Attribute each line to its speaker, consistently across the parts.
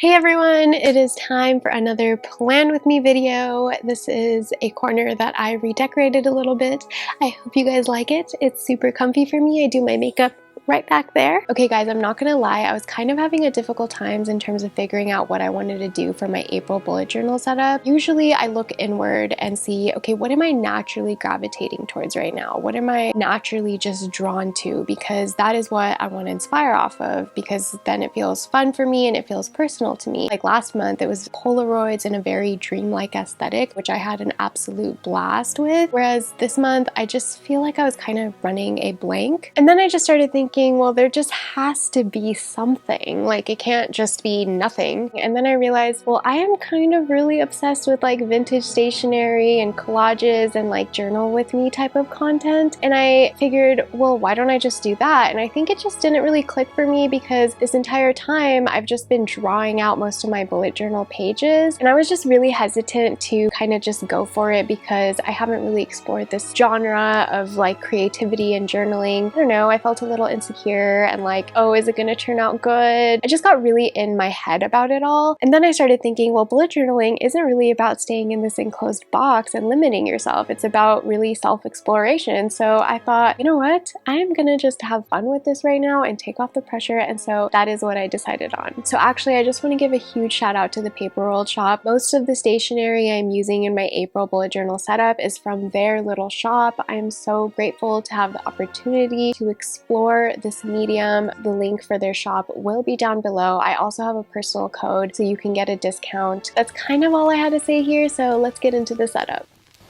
Speaker 1: Hey everyone, it is time for another plan with me video. This is a corner that I redecorated a little bit. I hope you guys like it. It's super comfy for me. I do my makeup right back there. Okay guys, I'm not gonna lie, I was kind of having a difficult times in terms of figuring out what I wanted to do for my April bullet journal setup. Usually I look inward and see, okay, what am I naturally gravitating towards right now? What am I naturally just drawn to? Because that is what I want to inspire off of, because then it feels fun for me and it feels personal to me. Like last month, it was Polaroids in a very dreamlike aesthetic, which I had an absolute blast with. Whereas this month, I just feel like I was kind of running a blank. And then I just started thinking, well, there just has to be something. Like it can't just be nothing. And then I realized, well, I am kind of really obsessed with like vintage stationery and collages and like journal with me type of content. And I figured, well, why don't I just do that? And I think it just didn't really click for me because this entire time I've just been drawing out most of my bullet journal pages. And I was just really hesitant to kind of just go for it because I haven't really explored this genre of like creativity and journaling. I don't know, I felt a little insecure and like, oh, is it gonna turn out good? I just got really in my head about it all. And then I started thinking, well, bullet journaling isn't really about staying in this enclosed box and limiting yourself. It's about really self-exploration. So I thought, you know what? I am gonna just have fun with this right now and take off the pressure. And so that is what I decided on. So actually, I just want to give a huge shout out to the Paper World shop. Most of the stationery I'm using in my April bullet journal setup is from their little shop. I am so grateful to have the opportunity to explore this medium. The link for their shop will be down below. I also have a personal code so you can get a discount. That's kind of all I had to say here, so let's get into the setup.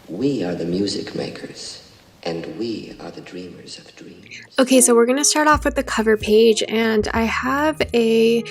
Speaker 2: We are the music makers, and we are the dreamers of dreams.
Speaker 1: Okay, so we're gonna start off with the cover page, and I have a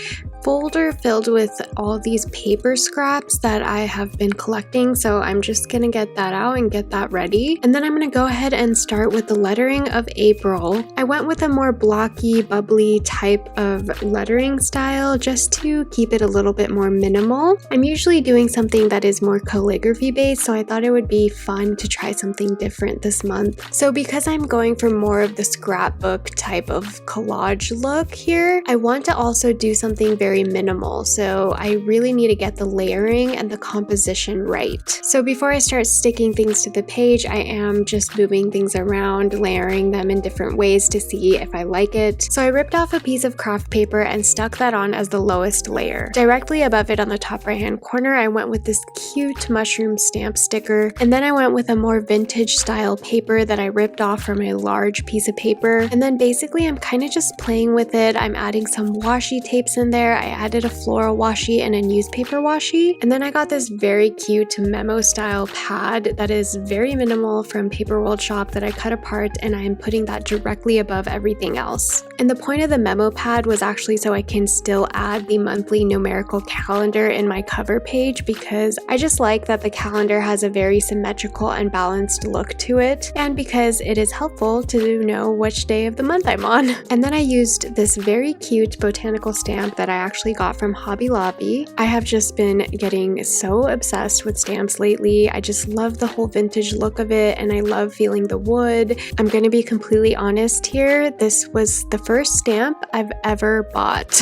Speaker 1: folder filled with all these paper scraps that I have been collecting, so I'm just gonna get that out and get that ready. And then I'm gonna go ahead and start with the lettering of April. I went with a more blocky, bubbly type of lettering style just to keep it a little bit more minimal. I'm usually doing something that is more calligraphy based, so I thought it would be fun to try something different this month. So because I'm going for more of the scrapbook type of collage look here, I want to also do something very minimal, so I really need to get the layering and the composition right. So before I start sticking things to the page, I am just moving things around, layering them in different ways to see if I like it. So I ripped off a piece of craft paper and stuck that on as the lowest layer. Directly above it on the top right hand corner, I went with this cute mushroom stamp sticker, and then I went with a more vintage style paper that I ripped off from a large piece of paper. And then basically I'm kind of just playing with it. I'm adding some washi tapes in there. I added a floral washi and a newspaper washi. And then I got this very cute memo style pad that is very minimal from Paper World shop that I cut apart, and I am putting that directly above everything else. And the point of the memo pad was actually so I can still add the monthly numerical calendar in my cover page, because I just like that the calendar has a very symmetrical and balanced look to it, and because it is helpful to know which day of the month I'm on. And then I used this very cute botanical stamp that I actually got from Hobby Lobby. I have just been getting so obsessed with stamps lately. I just love the whole vintage look of it, and I love feeling the wood. I'm going to be completely honest here. This was the first stamp I've ever bought.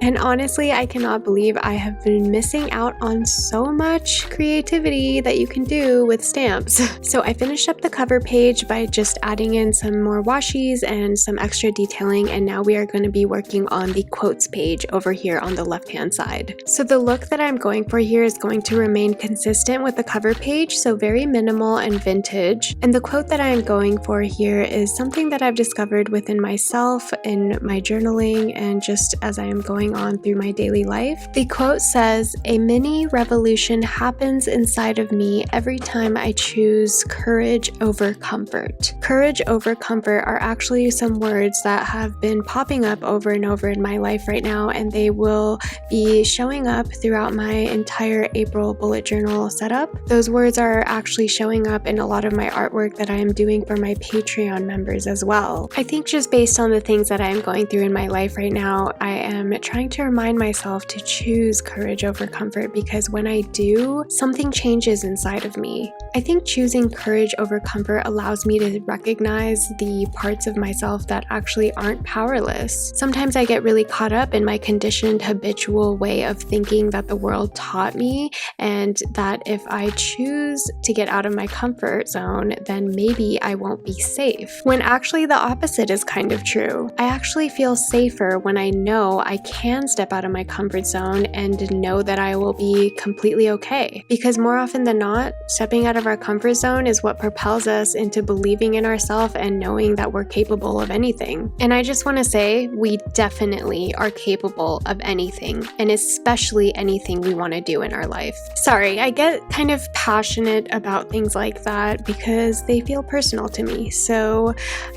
Speaker 1: And honestly, I cannot believe I have been missing out on so much creativity that you can do with stamps. So I finished up the cover page by just adding in some more washis and some extra detailing, and now we are going to be working on the quotes page over here on the left hand side. So the look that I'm going for here is going to remain consistent with the cover page, so very minimal and vintage. And the quote that I am going for here is something that I've discovered within myself in my journaling and just as I am going on through my daily life. The quote says, "A mini revolution happens inside of me every time I choose courage over comfort." Courage over comfort are actually some words that have been popping up over and over in my life right now, and they will be showing up throughout my entire April bullet journal setup. Those words are actually showing up in a lot of my artwork that I am doing for my Patreon members as well. I think just based on the things that I am going through in my life right now, I am trying to remind myself to choose courage over comfort, because when I do, something changes inside of me. I think choosing courage over comfort allows me to recognize the parts of myself that actually aren't powerless. Sometimes I get really caught up in my conditioning conditioned, habitual way of thinking that the world taught me, and that if I choose to get out of my comfort zone, then maybe I won't be safe. When actually the opposite is kind of true. I actually feel safer when I know I can step out of my comfort zone and know that I will be completely okay. Because more often than not, stepping out of our comfort zone is what propels us into believing in ourselves and knowing that we're capable of anything. And I just want to say, we definitely are capable of anything, and especially anything we want to do in our life. Sorry, I get kind of passionate about things like that because they feel personal to me. So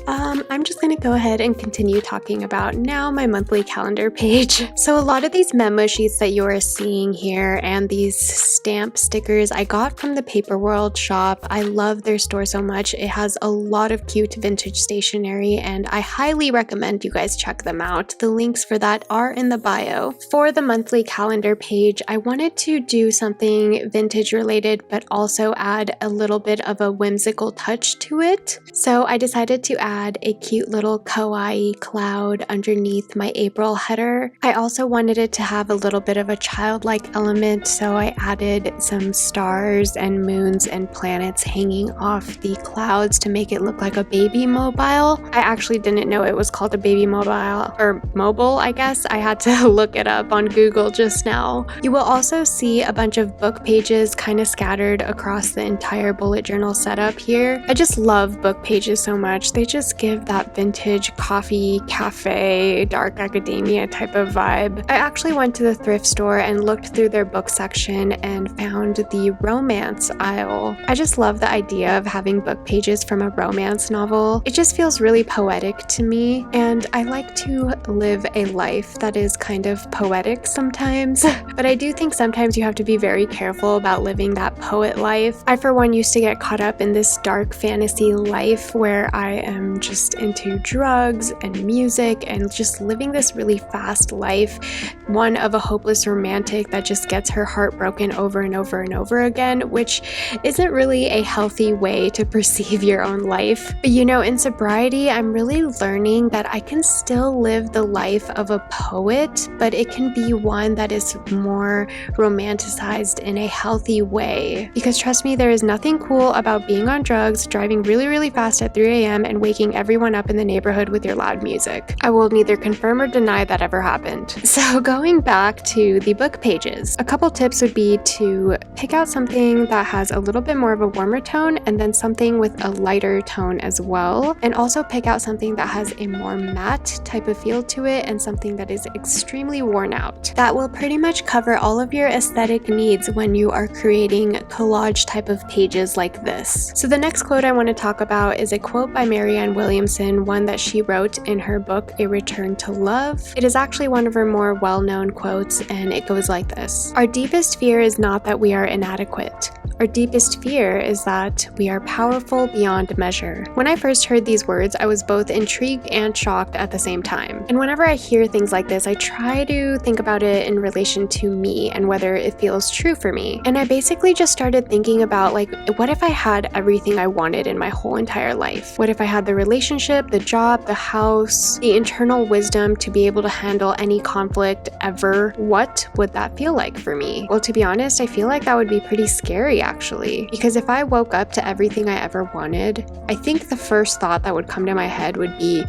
Speaker 1: I'm just going to go ahead and continue talking about now my monthly calendar page. So a lot of these memo sheets that you are seeing here and these stamp stickers I got from the Paper World shop. I love their store so much. It has a lot of cute vintage stationery, and I highly recommend you guys check them out. The links for that are in the bio. For the monthly calendar page, I wanted to do something vintage related, but also add a little bit of a whimsical touch to it. So I decided to add a cute little kawaii cloud underneath my April header. I also wanted it to have a little bit of a childlike element, so I added some stars and moons and planets hanging off the clouds to make it look like a baby mobile. I actually didn't know it was called a baby mobile, or mobile, I guess. I had to look it up on Google just now. You will also see a bunch of book pages kind of scattered across the entire bullet journal setup here. I just love book pages so much. They just give that vintage coffee, cafe, dark academia type of vibe. I actually went to the thrift store and looked through their book section and found the romance aisle. I just love the idea of having book pages from a romance novel. It just feels really poetic to me, and I like to live a life that is kind of poetic sometimes. But I do think sometimes you have to be very careful about living that poet life. I, for one, used to get caught up in this dark fantasy life where I am just into drugs and music and just living this really fast life, one of a hopeless romantic that just gets her heart broken over and over and over again, which isn't really a healthy way to perceive your own life. But you know, in sobriety, I'm really learning that I can still live the life of a poet, but it can be one that is more romanticized in a healthy way. Because trust me, there is nothing cool about being on drugs, driving really, really fast at 3 a.m. and waking everyone up in the neighborhood with your loud music. I will neither confirm or deny that ever happened. So going back to the book pages, a couple tips would be to pick out something that has a little bit more of a warmer tone and then something with a lighter tone as well. And also pick out something that has a more matte type of feel to it and something that is extremely worn out. That will pretty much cover all of your aesthetic needs when you are creating collage type of pages like this. So the next quote I want to talk about is a quote by Marianne Williamson, one that she wrote in her book, A Return to Love. It is actually one of her more well-known quotes, and it goes like this: "Our deepest fear is not that we are inadequate. Our deepest fear is that we are powerful beyond measure." When I first heard these words, I was both intrigued and shocked at the same time. And whenever I hear things like this, I try to think about it in relation to me and whether it feels true for me. And I basically just started thinking about, like, what if I had everything I wanted in my whole entire life? What if I had the relationship, the job, the house, the internal wisdom to be able to handle any conflict ever? What would that feel like for me? Well, to be honest, I feel like that would be pretty scary actually, because if I woke up to everything I ever wanted, I think the first thought that would come to my head would be,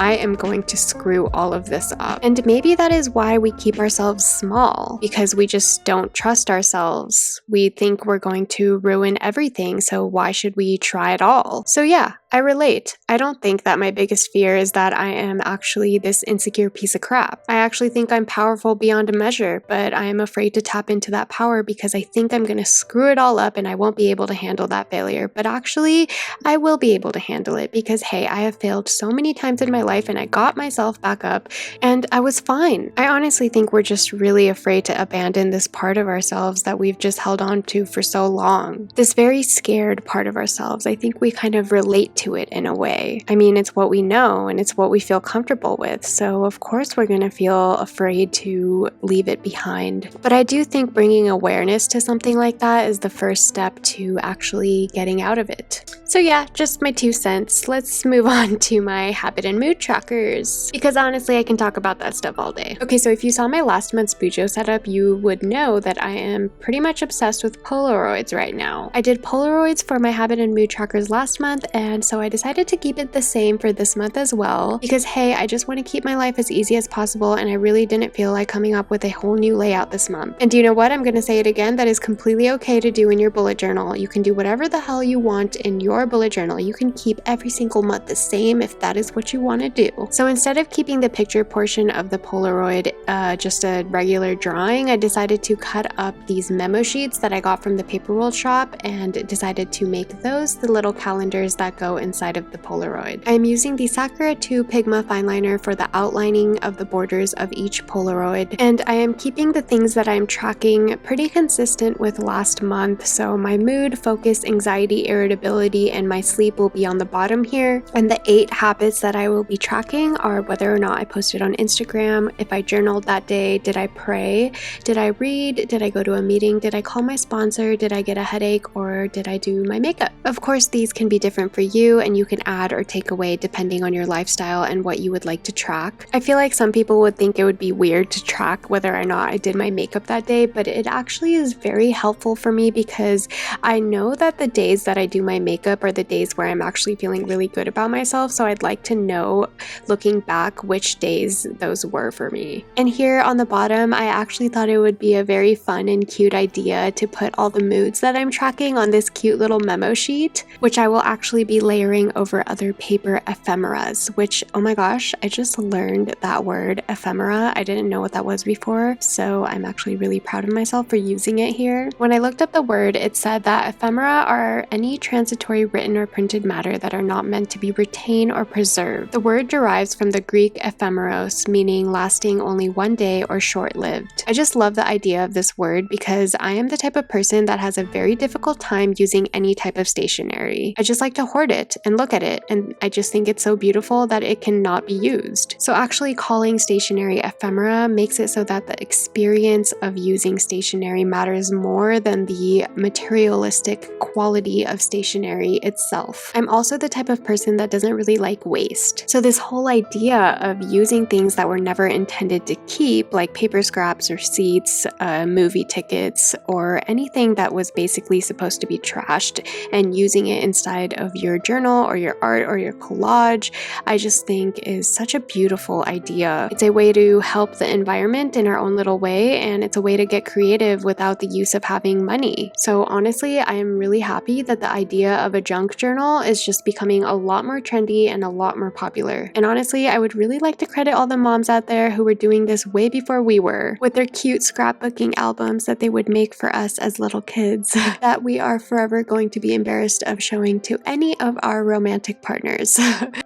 Speaker 1: I am going to screw all of this up. And maybe that is why we keep ourselves small, because we just don't trust ourselves. We think we're going to ruin everything, so why should we try at all? So yeah, I relate. I don't think that my biggest fear is that I am actually this insecure piece of crap. I actually think I'm powerful beyond measure, but I am afraid to tap into that power because I think I'm going to screw it all up and I won't be able to handle that failure. But actually, I will be able to handle it because, hey, I have failed so many times in my life and I got myself back up and I was fine. I honestly think we're just really afraid to abandon this part of ourselves that we've just held on to for so long. This very scared part of ourselves. I think we kind of relate to it in a way. I mean, it's what we know and it's what we feel comfortable with, so of course we're gonna feel afraid to leave it behind. But I do think bringing awareness to something like that is the first step to actually getting out of it. So yeah, just my 2 cents. Let's move on to my habit and mood trackers, because honestly I can talk about that stuff all day. Okay, so if you saw my last month's bujo setup, you would know that I am pretty much obsessed with Polaroids right now. I did Polaroids for my habit and mood trackers last month, and so I decided to keep it the same for this month as well, because hey, I just want to keep my life as easy as possible, and I really didn't feel like coming up with a whole new layout this month. And do you know what? I'm gonna say it again, that is completely okay to do in your bullet journal. You can do whatever the hell you want in your bullet journal. You can keep every single month the same if that is what you want to do. So instead of keeping the picture portion of the Polaroid just a regular drawing, I decided to cut up these memo sheets that I got from the paper roll shop and decided to make those the little calendars that go inside of the Polaroid. I'm using the Sakura 2 Pigma fineliner for the outlining of the borders of each Polaroid, and I am keeping the things that I'm tracking pretty consistent with last month. So my mood, focus, anxiety, irritability, and my sleep will be on the bottom here, and the 8 habits that I will be tracking are whether or not I posted on Instagram, if I journaled that day, did I pray, did I read, did I go to a meeting, did I call my sponsor, did I get a headache, or did I do my makeup. Of course, these can be different for you, and you can add or take away depending on your lifestyle and what you would like to track. I feel like some people would think it would be weird to track whether or not I did my makeup that day, but it actually is very helpful for me because I know that the days that I do my makeup are the days where I'm actually feeling really good about myself, so I'd like to know, looking back, which days those were for me. And here on the bottom, I actually thought it would be a very fun and cute idea to put all the moods that I'm tracking on this cute little memo sheet, which I will actually be layering over other paper ephemeras, which, oh my gosh, I just learned that word, ephemera. I didn't know what that was before, so I'm actually really proud of myself for using it here. When I looked up the word, it said that ephemera are any transitory written or printed matter that are not meant to be retained or preserved. The word derives from the Greek ephemeros, meaning lasting only one day or short-lived. I just love the idea of this word because I am the type of person that has a very difficult time using any type of stationery. I just like to hoard it and look at it, and I just think it's so beautiful that it cannot be used. So actually calling stationery ephemera makes it so that the experience of using stationery matters more than the materialistic quality of stationery itself. I'm also the type of person that doesn't really like waste. So this whole idea of using things that were never intended to keep, like paper scraps, receipts, movie tickets, or anything that was basically supposed to be trashed, and using it inside of your journal or your art or your collage, I just think is such a beautiful idea. It's a way to help the environment in our own little way, and it's a way to get creative without the use of having money. So honestly, I am really happy that the idea of a junk journal is just becoming a lot more trendy and a lot more popular. And honestly, I would really like to credit all the moms out there who were doing this way before we were, with their cute scrapbooking albums that they would make for us as little kids that we are forever going to be embarrassed of showing to any of our romantic partners.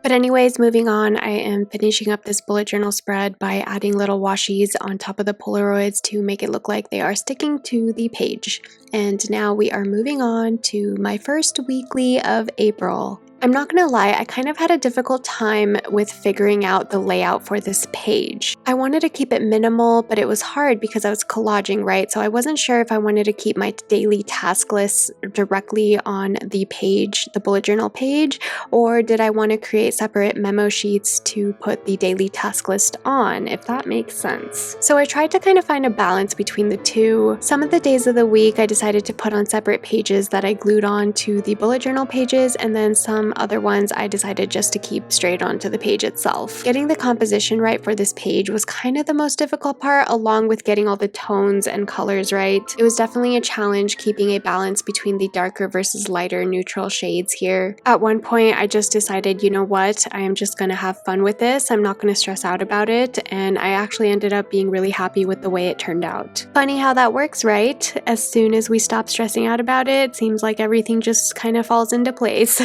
Speaker 1: But anyways, moving on, I am finishing up this bullet journal spread by adding little washies on top of the Polaroids to make it look like they are sticking to the page. And now we are moving on to my first weekly of April. I'm not gonna lie, I kind of had a difficult time with figuring out the layout for this page. I wanted to keep it minimal, but it was hard because I was collaging, right? So I wasn't sure if I wanted to keep my daily task lists directly on the page, the bullet journal page, or did I want to create separate memo sheets to put the daily task list on, if that makes sense. So I tried to kind of find a balance between the two. Some of the days of the week I decided to put on separate pages that I glued on to the bullet journal pages, and then some other ones I decided just to keep straight onto the page itself. Getting the composition right for this page was kind of the most difficult part, along with getting all the tones and colors right. It was definitely a challenge keeping a balance between the darker versus lighter neutral shades here. At one point I just decided, you know what, I am just gonna have fun with this, I'm not gonna stress out about it, and I actually ended up being really happy with the way it turned out. Funny how that works, right? As soon as we stop stressing out about it, it seems like everything just kind of falls into place.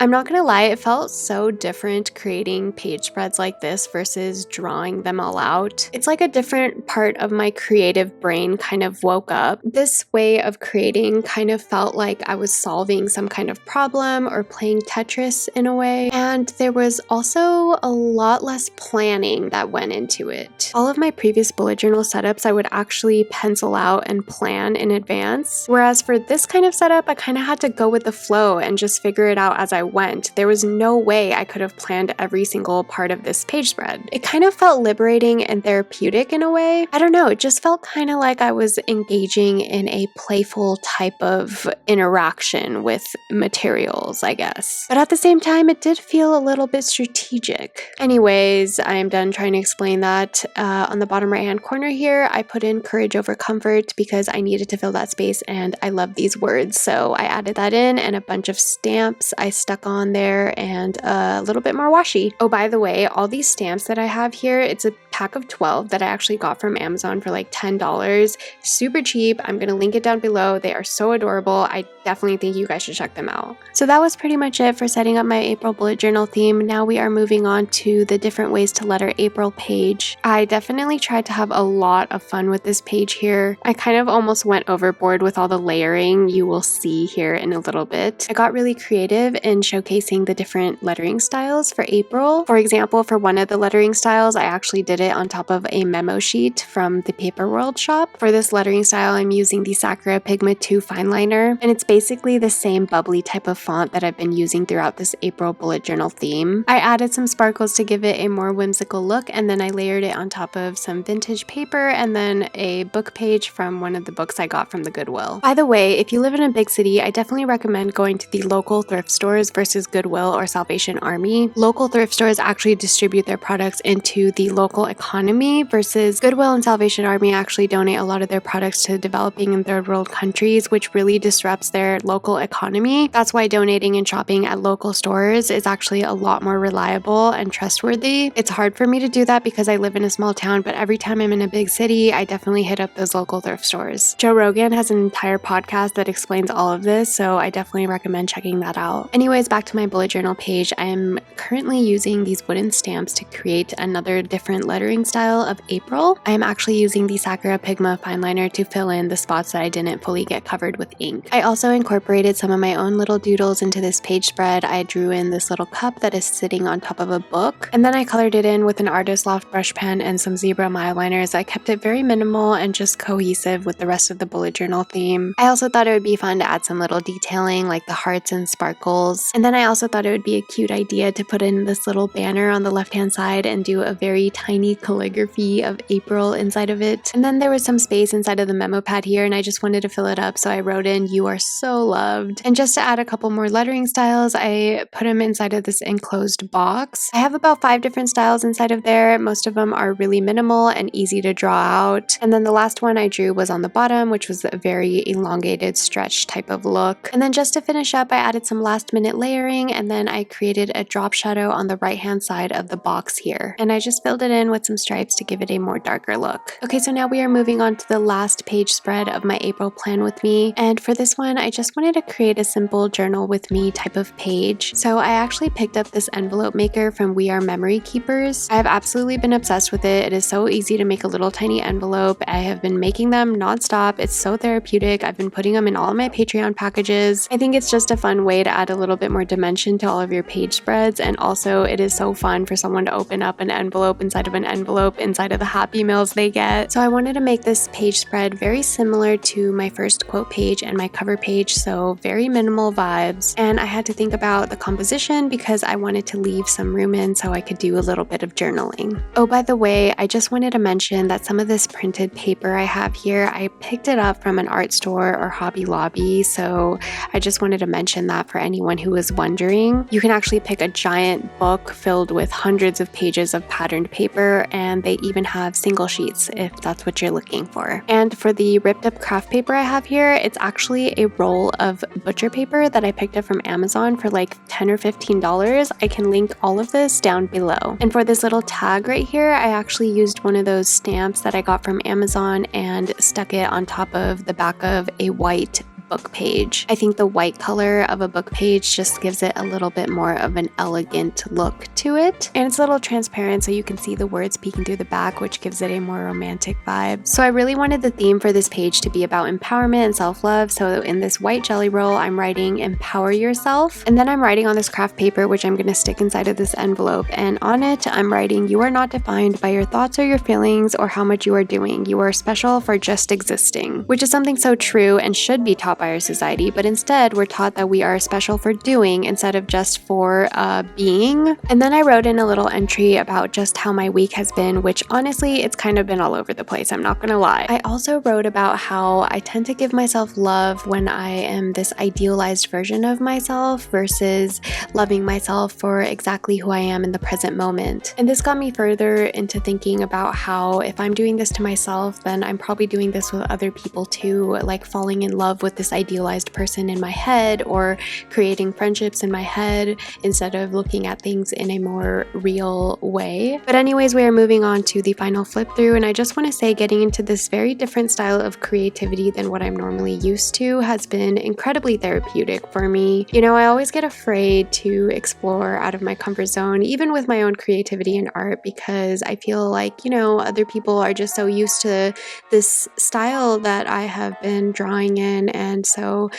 Speaker 1: I'm not gonna lie, it felt so different creating page spreads like this versus drawing them all out. It's like a different part of my creative brain kind of woke up. This way of creating kind of felt like I was solving some kind of problem or playing Tetris in a way. And there was also a lot less planning that went into it. All of my previous bullet journal setups I would actually pencil out and plan in advance. Whereas for this kind of setup, I kind of had to go with the flow and just figure it out as I went. There was no way I could have planned every single part of this page spread. It kind of felt liberating and therapeutic in a way. I don't know, it just felt kind of like I was engaging in a playful type of interaction with materials, I guess. But at the same time, it did feel a little bit strategic. Anyways, I am done trying to explain that. On the bottom right hand corner here, I put in courage over comfort because I needed to fill that space and I love these words. So I added that in and a bunch of stamps I stuck on there and a little bit more washi. Oh, by the way, all these stamps that I have here, it's a pack of 12 that I actually got from Amazon for like $10. Super cheap. I'm going to link it down below. They are so adorable. I definitely think you guys should check them out. So that was pretty much it for setting up my April bullet journal theme. Now we are moving on to the different ways to letter April page. I definitely tried to have a lot of fun with this page here. I kind of almost went overboard with all the layering you will see here in a little bit. I got really creative in showcasing the different lettering styles for April. For example, for one of the lettering styles, I actually did it on top of a memo sheet from the Paper World shop. For this lettering style, I'm using the Sakura Pigma 2 fine liner, and it's basically the same bubbly type of font that I've been using throughout this April bullet journal theme. I added some sparkles to give it a more whimsical look, and then I layered it on top of some vintage paper and then a book page from one of the books I got from the Goodwill. By the way, if you live in a big city, I definitely recommend going to the local thrift stores versus Goodwill or Salvation Army. Local thrift stores actually distribute their products into the local economy versus Goodwill and Salvation Army actually donate a lot of their products to developing and third world countries, which really disrupts their local economy. That's why donating and shopping at local stores is actually a lot more reliable and trustworthy. It's hard for me to do that because I live in a small town, but every time I'm in a big city, I definitely hit up those local thrift stores. Joe Rogan has an entire podcast that explains all of this, so I definitely recommend checking that out. Anyways, back to my bullet journal page. I am currently using these wooden stamps to create another different lettering style of April. I am actually using the Sakura Pigma fine liner to fill in the spots that I didn't fully get covered with ink. I also incorporated some of my own little doodles into this page spread. I drew in this little cup that is sitting on top of a book, and then I colored it in with an Artist Loft brush pen and some zebra mile liners. I kept it very minimal and just cohesive with the rest of the bullet journal theme. I also thought it would be fun to add some little detailing like the hearts and sparkles, and then I also thought it would be a cute idea to put in this little banner on the left hand side and do a very tiny calligraphy of April inside of it. And then there was some space inside of the memo pad here and I just wanted to fill it up, so I wrote in "You are so loved." And just to add a couple more lettering styles, I put them inside of this enclosed box. I have about 5 different styles inside of there. Most of them are really minimal and easy to draw out. And then the last one I drew was on the bottom, which was a very elongated stretch type of look. And then just to finish up, I added some last minute layering and then I created a drop shadow on the right hand side of the box here. And I just filled it in with some stripes to give it a more darker look. Okay, so now we are moving on to the last page spread of my April plan with me. And for this one, I just wanted to create a simple journal with me type of page. So I actually picked up this envelope maker from We Are Memory Keepers. I have absolutely been obsessed with it. It is so easy to make a little tiny envelope. I have been making them nonstop. It's so therapeutic. I've been putting them in all of my Patreon packages. I think it's just a fun way to add a little bit more dimension to all of your page spreads, and also it is so fun for someone to open up an envelope inside of an envelope inside of the Happy Meals they get. So I wanted to make this page spread very similar to my first quote page and my cover page, so very minimal vibes. And I had to think about the composition because I wanted to leave some room in so I could do a little bit of journaling. Oh, by the way, I just wanted to mention that some of this printed paper I have here, I picked it up from an art store or Hobby Lobby, so I just wanted to mention that for anyone who was wondering. You can actually pick a giant book filled with hundreds of pages of patterned paper, and they even have single sheets if that's what you're looking for. And for the ripped up craft paper I have here, it's actually a roll of butcher paper that I picked up from Amazon for like $10 or $15. I can link all of this down below. And for this little tag right here, I actually used one of those stamps that I got from Amazon and stuck it on top of the back of a white book page. I think the white color of a book page just gives it a little bit more of an elegant look to it. And it's a little transparent so you can see the words peeking through the back, which gives it a more romantic vibe. So I really wanted the theme for this page to be about empowerment and self-love. So in this white jelly roll, I'm writing empower yourself. And then I'm writing on this craft paper, which I'm going to stick inside of this envelope. And on it, I'm writing, you are not defined by your thoughts or your feelings or how much you are doing. You are special for just existing, which is something so true and should be taught by our society. But instead, we're taught that we are special for doing instead of just for being. And then I wrote in a little entry about just how my week has been, which honestly, it's kind of been all over the place. I'm not going to lie. I also wrote about how I tend to give myself love when I am this idealized version of myself versus loving myself for exactly who I am in the present moment. And this got me further into thinking about how if I'm doing this to myself, then I'm probably doing this with other people too, like falling in love with this idealized person in my head or creating friendships in my head instead of looking at things in a more real way. But anyways, we are moving on to the final flip through, and I just want to say getting into this very different style of creativity than what I'm normally used to has been incredibly therapeutic for me. You know, I always get afraid to explore out of my comfort zone, even with my own creativity and art, because I feel like, you know, other people are just so used to this style that I have been drawing in. And so,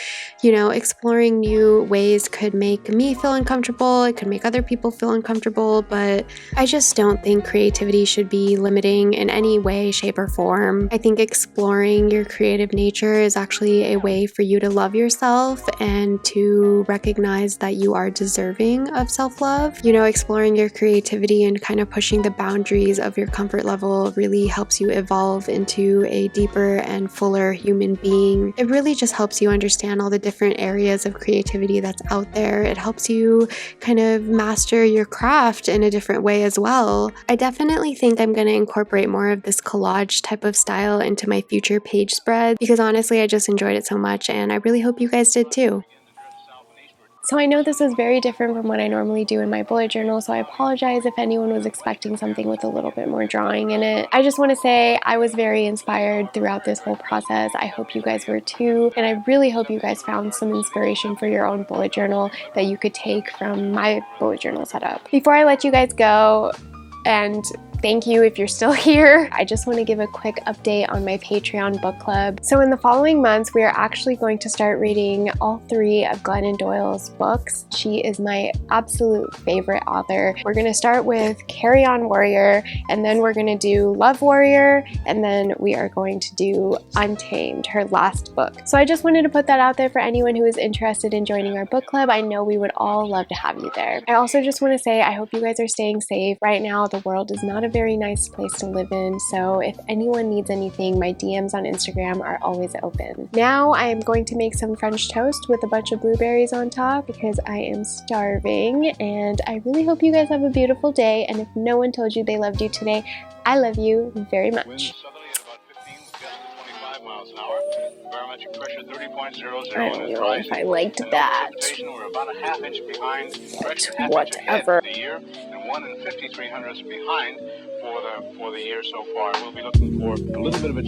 Speaker 1: you know, exploring new ways could make me feel uncomfortable. It could make other people feel uncomfortable, but I just don't think creativity should be limiting in any way, shape, or form. I think exploring your creative nature is actually a way for you to love yourself and to recognize that you are deserving of self-love. You know, exploring your creativity and kind of pushing the boundaries of your comfort level really helps you evolve into a deeper and fuller human being. It really just helps you understand all the different areas of creativity that's out there. It helps you kind of master your craft in a different way as well. I definitely think I'm going to incorporate more of this collage type of style into my future page spread because honestly, I just enjoyed it so much and I really hope you guys did too. So I know this is very different from what I normally do in my bullet journal, so I apologize if anyone was expecting something with a little bit more drawing in it. I just want to say I was very inspired throughout this whole process. I hope you guys were too, and I really hope you guys found some inspiration for your own bullet journal that you could take from my bullet journal setup. Before I let you guys go, and thank you if you're still here, I just want to give a quick update on my Patreon book club. So in the following months, we are actually going to start reading all 3 of Glennon Doyle's books. She is my absolute favorite author. We're going to start with Carry On Warrior, and then we're going to do Love Warrior, and then we are going to do Untamed, her last book. So I just wanted to put that out there for anyone who is interested in joining our book club. I know we would all love to have you there. I also just want to say I hope you guys are staying safe. Right now, the world is not a very nice place to live in, so if anyone needs anything, my DMs on Instagram are always open. Now I am going to make some French toast with a bunch of blueberries on top because I am starving, and I really hope you guys have a beautiful day, and if no one told you they loved you today, I love you very much. I don't know if I liked that. But whatever.
Speaker 3: 1 53/100 behind for the year so far. We'll be looking for a little bit of a